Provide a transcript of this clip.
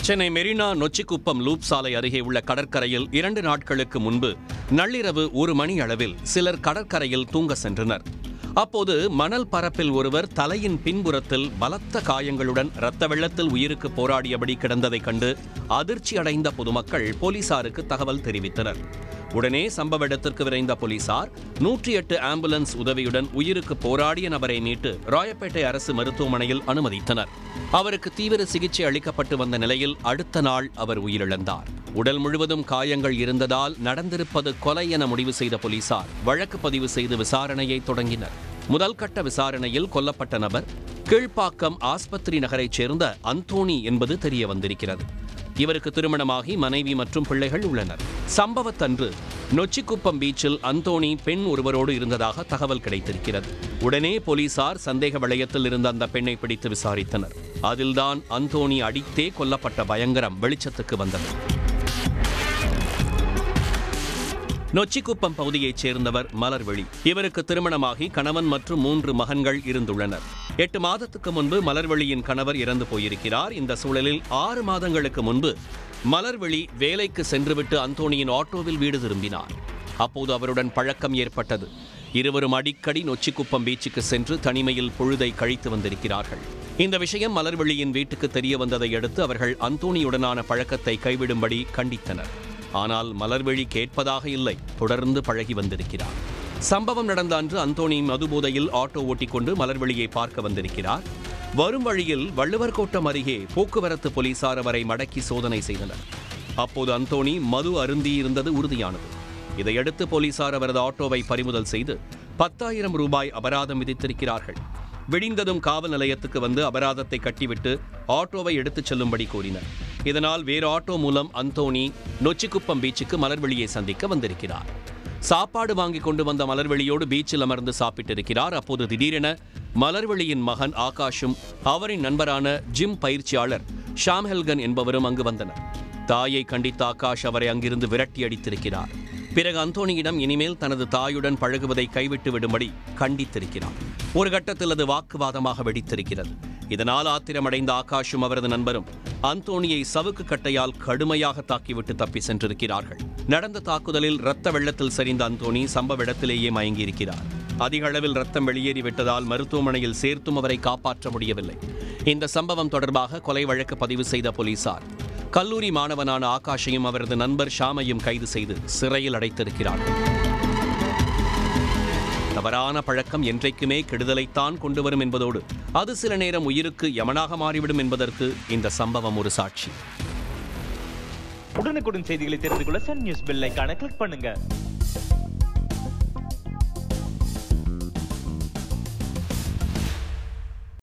Chennai Marina Nochikuppam loop சாலை அருகே உள்ள கடற்கரையில் 2 நாட்களுக்கு முன்பு நள்ளிரவு 1 மணி அளவில் சிலர் கடற்கரையில் தூங்க சென்றனர். அப்போது மணல் பரப்பில் ஒருவர் தலையின் பின்புறத்தில் பலத்த காயங்களுடன் இரத்த வெள்ளத்தில் உயிருக்கு போராடியபடி கிடந்ததைக் கண்டு அதிர்ச்சி அடைந்த பொதுமக்கள் போலீசாருக்கு தகவல் தெரிவித்தனர். உடனே சம்பவ இடத்திற்கு விரைந்த போலீசார் 108 ஆம்புலன்ஸ் உதவியுடன் உயிருக்கு போராடிய நபரை மீட்டு ராயப்பேட்டை அரசு மருத்துவமனையில் அனுமதித்தனர். அவருக்கு தீவிர சிகிச்சை அளிக்கப்பட்டு வந்த நிலையில் அடுத்த நாள் அவர் உயிரிழந்தார். உடல் முழுவதும் காயங்கள் இருந்ததால் நடந்திருப்பது கொலை என முடிவு செய்த போலீசார் வழக்கு பதிவு செய்து விசாரணையை தொடங்கினர். முதல் கட்ட விசாரணையில் கொல்லப்பட்ட நபர் கீழ்ப்பாக்கம் ஆஸ்பத்திரி நகரைச் சேர்ந்த அந்தோணி என்பது தெரிய வந்திருக்கிறது. இவருக்கு திருமணமாகி மனைவி மற்றும் பிள்ளைகள் உள்ளனர். சம்பவத்தன்று நொச்சிக்குப்பம் பீச்சில் அந்தோணி பெண் ஒருவரோடு இருந்ததாக தகவல் கிடைத்திருக்கிறது. உடனே போலீசார் சந்தேக வளையத்தில் இருந்த அந்த பெண்ணை பிடித்து விசாரித்தனர். அதில்தான் அந்தோணி அடித்தே கொல்லப்பட்ட பயங்கரம் வெளிச்சத்துக்கு வந்தது. நொச்சிக்குப்பம் பகுதியைச் சேர்ந்தவர் மலர்விழி. இவருக்கு திருமணமாகி கணவன் மற்றும் 3 மகன்கள் இருந்துள்ளனர். 8 மாதத்துக்கு முன்பு மலர்விழியின் கணவர் இறந்து போயிருக்கிறார். இந்த சூழலில் 6 மாதங்களுக்கு முன்பு மலர்விழி வேலைக்கு சென்றுவிட்டு அந்தோணியின் ஆட்டோவில் வீடு திரும்பினார். அப்போது அவருடன் பழக்கம் ஏற்பட்டது. இருவரும் அடிக்கடி நொச்சிக்குப்பம் பீச்சுக்கு சென்று தனிமையில் பொழுதை கழித்து வந்திருக்கிறார்கள். இந்த விஷயம் மலர்விழியின் வீட்டுக்கு தெரிய வந்ததை அடுத்து அவர்கள் அந்தோணியுடனான பழக்கத்தை கைவிடும்படி கண்டித்தனர். ஆனால் மலர்விழி கேட்பதாக இல்லை, தொடர்ந்து பழகி வந்திருக்கிறார். சம்பவம் நடந்த அன்று அந்தோணி மதுபோதையில் ஆட்டோ ஓட்டிக்கொண்டு மலர்விழியை பார்க்க வந்திருக்கிறார். வரும் வழியில் வள்ளுவர் கோட்டம் அருகே போக்குவரத்து போலீசார் அவரை மடக்கி சோதனை செய்தனர். அப்போது அந்தோணி மது அருந்தியிருந்தது உறுதியானது. இதையடுத்து போலீசார் அவரது ஆட்டோவை பறிமுதல் செய்து 10,000 ரூபாய் அபராதம் விதித்திருக்கிறார்கள். விடிந்ததும் காவல் நிலையத்துக்கு வந்து அபராதத்தை கட்டிவிட்டு ஆட்டோவை எடுத்துச் செல்லும்படி கூறினர். இதனால் வேறு ஆட்டோ மூலம் அந்தோணி நொச்சிக்குப்பம் பீச்சுக்கு மலர்விழியை சந்திக்க வந்திருக்கிறார். சாப்பாடு வாங்கி கொண்டு வந்த மலர்விழியோடு பீச்சில் அமர்ந்து சாப்பிட்டிருக்கிறார். அப்போது திடீரென மலர்விழியின் மகன் ஆகாஷும் அவரின் நண்பரான ஜிம் பயிற்சியாளர் ஷாம்ஹெல்கன் என்பவரும் அங்கு வந்தனர். தாயை கண்டித்த ஆகாஷ் அவரை அங்கிருந்து விரட்டி அடித்திருக்கிறார். பிறகு அந்தோணியிடம் இனிமேல் தனது தாயுடன் பழகுவதை கைவிட்டு விடும்படி கண்டித்திருக்கிறார். ஒரு கட்டத்தில் அது வாக்குவாதமாக வெடித்திருக்கிறது. இதனால் ஆத்திரமடைந்த ஆகாஷும் அவரது நண்பரும் அந்தோணியை சவுக்கு கட்டையால் கடுமையாக தாக்கிவிட்டு தப்பி சென்றிருக்கிறார்கள். நடந்த தாக்குதலில் இரத்த வெள்ளத்தில் சரிந்த அந்தோணி சம்பவ இடத்திலேயே மயங்கியிருக்கிறார். அதிக அளவில் ரத்தம் வெளியேறிவிட்டதால் மருத்துவமனையில் சேர்த்தும் அவரை காப்பாற்ற முடியவில்லை. இந்த சம்பவம் தொடர்பாக கொலை வழக்கு பதிவு செய்த போலீசார் கல்லூரி மாணவனான ஆகாஷையும் அவரது நண்பர் ஷாமையும் கைது செய்து சிறையில் அடைத்திருக்கிறார்கள். தவறான பழக்கம் என்றைக்குமே கெடுதலைத்தான் கொண்டு வரும் என்பதோடு அது சில நேரம் உயிருக்கு யமனாக மாறிவிடும் என்பதற்கு இந்த சம்பவம் ஒரு சாட்சி. உடனுக்குடன் செய்திகளை தெரிந்து கொள்ள சன் நியூஸ் பெல் ஐகானை கிளிக் பண்ணுங்க.